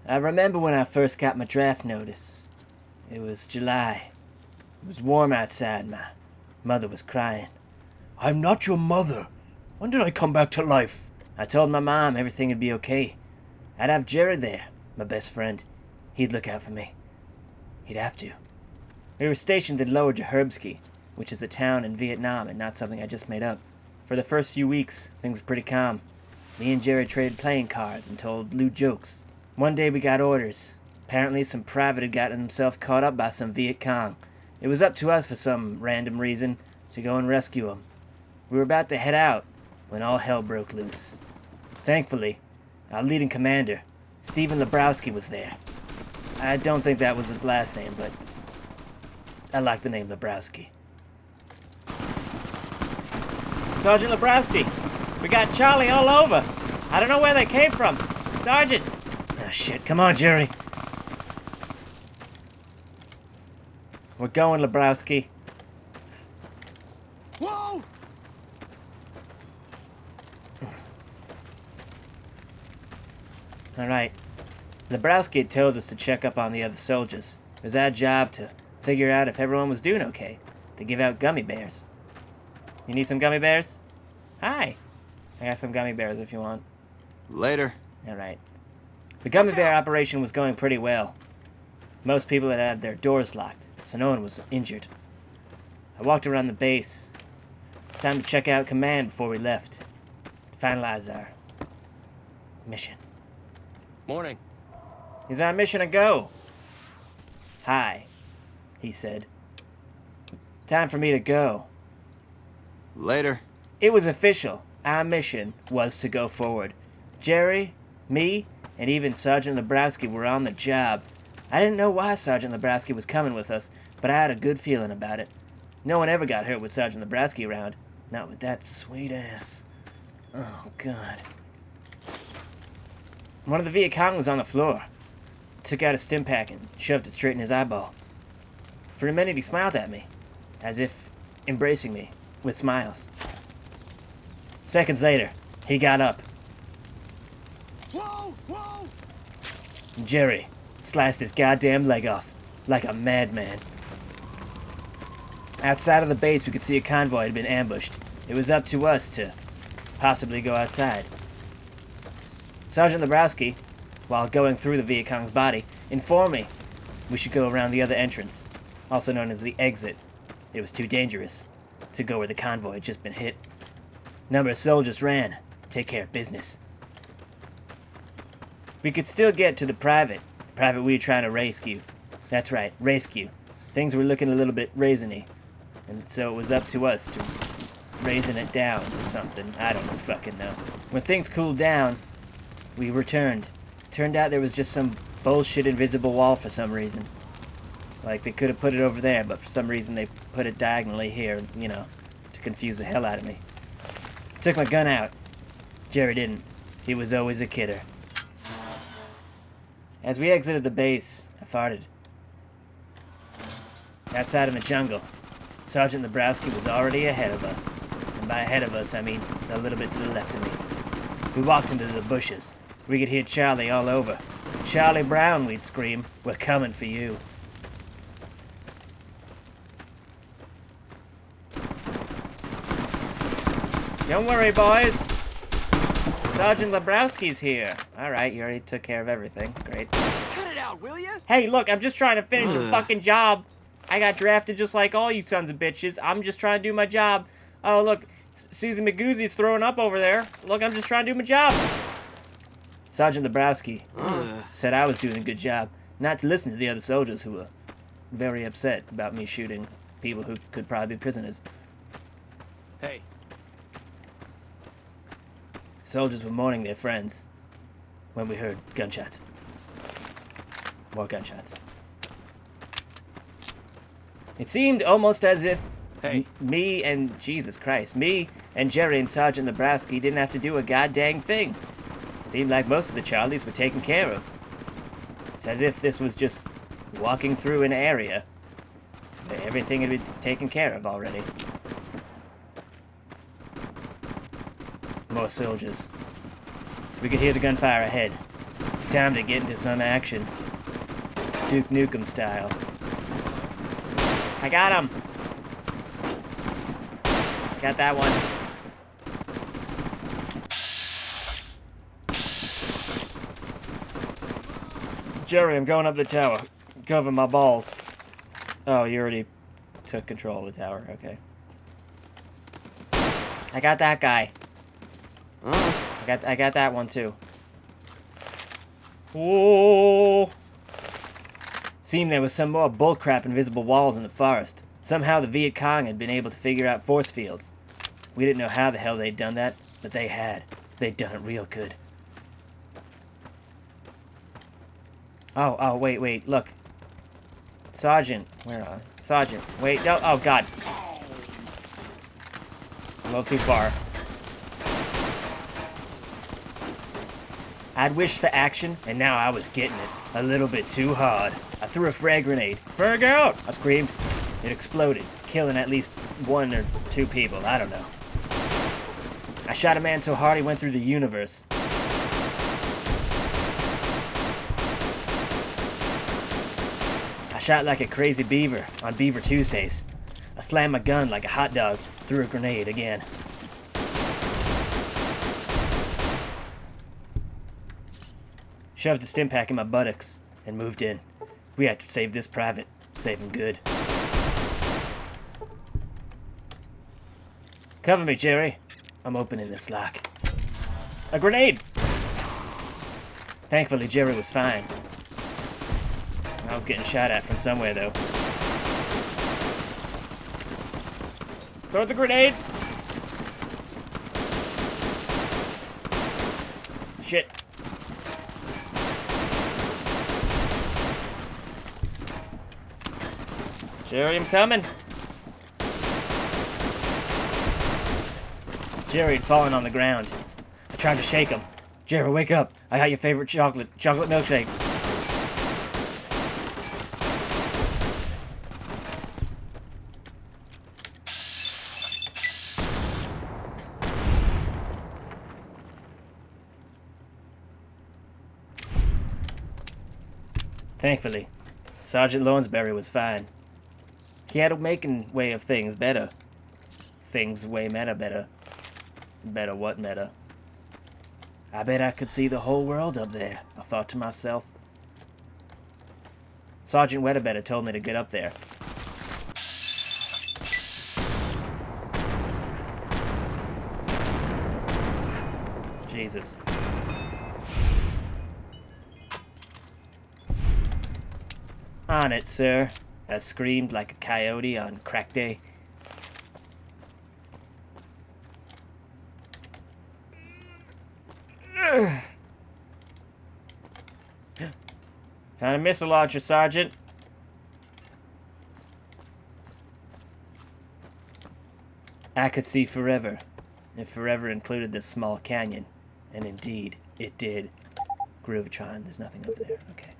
I remember when I first got my draft notice. It was July. It was warm outside. My mother was crying. I'm not your mother. When did I come back to life? I told my mom everything would be okay. I'd have Jerry there, my best friend. He'd look out for me. He'd have to. We were stationed in Lower Jaherbsky, which is a town in Vietnam and not something I just made up. For the first few weeks, things were pretty calm. Me and Jerry traded playing cards and told lewd jokes. One day we got orders. Apparently some private had gotten himself caught up by some Viet Cong. It was up to us for some random reason to go and rescue him. We were about to head out when all hell broke loose. Thankfully, our leading commander, Stephen Lebrowski, was there. I don't think that was his last name, but I like the name Lebrowski. Sergeant Lebrowski, we got Charlie all over. I don't know where they came from. Sergeant! Oh shit, come on, Jerry. We're going, Lebrowski. Whoa! Alright. Lebrowski had told us to check up on the other soldiers. It was our job to figure out if everyone was doing okay, to give out gummy bears. You need some gummy bears? Hi. I got some gummy bears if you want. Later. Alright. The gummy bear operation was going pretty well. Most people had had their doors locked, so no one was injured. I walked around the base. It's time to check out command before we left. To finalize our mission. Morning. Is our mission a go? Hi, he said. Time for me to go. Later. It was official. Our mission was to go forward. Jerry, me, and even Sergeant Lebrowski were on the job. I didn't know why Sergeant Lebrowski was coming with us, but I had a good feeling about it. No one ever got hurt with Sergeant Lebrowski around. Not with that sweet ass. Oh, God. One of the Viet Cong was on the floor. Took out a stim pack and shoved it straight in his eyeball. For a minute he smiled at me, as if embracing me with smiles. Seconds later, he got up. Whoa! Whoa! Jerry sliced his goddamn leg off like a madman. Outside of the base, we could see a convoy had been ambushed. It was up to us to possibly go outside. Sergeant Lebrowski, while going through the Viet Cong's body, informed me we should go around the other entrance, also known as the exit. It was too dangerous to go where the convoy had just been hit. Number of soldiers ran to take care of business. We could still get to the private we were trying to rescue. That's right, rescue. Things were looking a little bit raisiny, and so it was up to us to raising it down to something. I don't fucking know. When things cooled down, we returned. Turned out there was just some bullshit invisible wall for some reason. Like, they could have put it over there, but for some reason they put it diagonally here, you know, to confuse the hell out of me. Took my gun out. Jerry didn't. He was always a kidder. As we exited the base, I farted. Outside in the jungle, Sergeant Lebrowski was already ahead of us. And by ahead of us, I mean a little bit to the left of me. We walked into the bushes. We could hear Charlie all over. Charlie Brown, we'd scream. We're coming for you. Don't worry, boys. Sergeant Lebrowski's here. Alright, you already took care of everything. Great. Cut it out, will you? Hey, look, I'm just trying to finish a fucking job. I got drafted just like all you sons of bitches. I'm just trying to do my job. Oh, look, Susan McGoozy's throwing up over there. Look, I'm just trying to do my job. Sergeant Lebrowski said I was doing a good job, not to listen to the other soldiers who were very upset about me shooting people who could probably be prisoners. Hey. Soldiers were mourning their friends when we heard gunshots. More gunshots. It seemed almost as if me and Jerry and Sergeant Lebrowski didn't have to do a goddamn thing. Seemed like most of the Charlies were taken care of. It's as if this was just walking through an area where everything had been taken care of already. More soldiers. We could hear the gunfire ahead. time to get into some action. Duke Nukem style. I got him! I got that one. Jerry, I'm going up the tower. Cover my balls. Oh, you already took control of the tower. Okay. I got that guy. I got that one too. Whoa! Seemed there was some more bullcrap invisible walls in the forest. Somehow the Viet Cong had been able to figure out force fields. We didn't know how the hell they'd done that, but they had. They'd done it real good. Oh, wait, look. Sergeant, where are Sergeant, wait, no, oh god. A little too far. I'd wished for action, and now I was getting it. A little bit too hard. I threw a frag grenade. Frag out! I screamed. It exploded, killing at least 1 or 2 people, I don't know. I shot a man so hard he went through the universe. I shot like a crazy beaver on Beaver Tuesdays. I slammed my gun like a hot dog, threw a grenade again. Shoved a stim pack in my buttocks and moved in. We had to save this private. Save him good. Cover me, Jerry. I'm opening this lock. A grenade! Thankfully, Jerry was fine. I was getting shot at from somewhere, though. Throw the grenade! Shit. Jerry, I'm coming. Jerry had fallen on the ground. I tried to shake him. Jerry, wake up. I got your favorite chocolate milkshake. Thankfully, Sergeant Lawnsbury was fine. He had a making way of things better. Things way meta better. Better what meta? I bet I could see the whole world up there, I thought to myself. Sergeant Wedderbetter told me to get up there. Jesus. On it, sir. I screamed like a coyote on crack day. Found a missile launcher, Sergeant. I could see forever, if forever included this small canyon. And indeed, it did. Groovitron, there's nothing over there. Okay.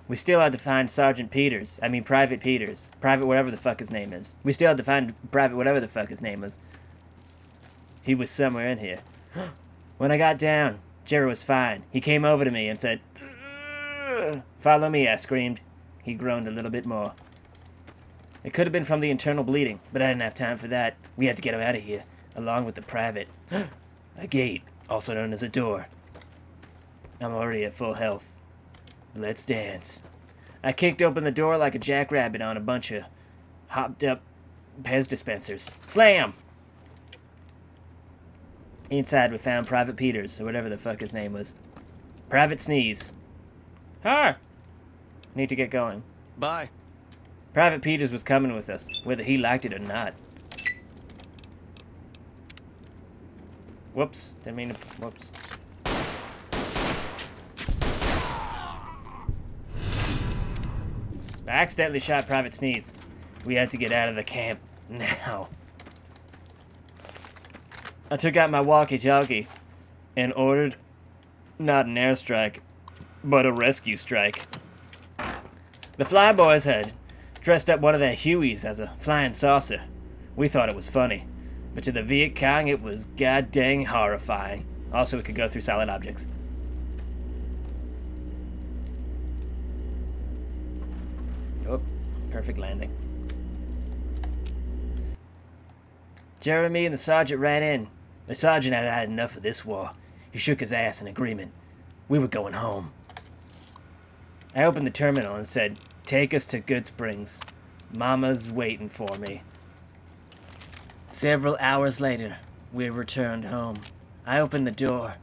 We still had to find Sergeant Peters. I mean, Private Peters. Private whatever the fuck his name is. We still had to find Private whatever the fuck his name was. He was somewhere in here. When I got down, Jerry was fine. He came over to me and said, "Follow me," I screamed. He groaned a little bit more. It could have been from the internal bleeding, but I didn't have time for that. We had to get him out of here, along with the private. A gate, also known as a door. I'm already at full health. Let's dance. I kicked open the door like a jackrabbit on a bunch of hopped up Pez dispensers. Slam! Inside we found Private Peters, or whatever the fuck his name was. Private Sneeze. Huh? Need to get going. Bye. Private Peters was coming with us, whether he liked it or not. Whoops. Didn't mean to... Whoops. I accidentally shot Private Sneeze. We had to get out of the camp. Now. I took out my walkie-talkie and ordered not an airstrike, but a rescue strike. The Flyboys had dressed up one of their Hueys as a flying saucer. We thought it was funny, but to the Viet Cong it was god-dang horrifying. Also, it could go through solid objects. Oh, perfect landing. Jeremy and the sergeant ran in. The sergeant had had enough of this war. He shook his ass in agreement. We were going home. I opened the terminal and said, "Take us to Good Springs. Mama's waiting for me." Several hours later, we returned home. I opened the door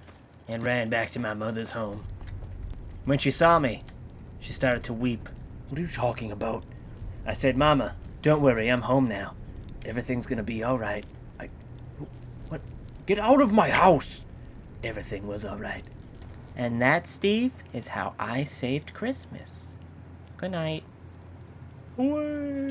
and ran back to my mother's home. When she saw me, she started to weep. What are you talking about? I said, "Mama, don't worry, I'm home now. Everything's gonna be alright." What? Get out of my house! Everything was alright. And that, Steve, is how I saved Christmas. Good night. Away.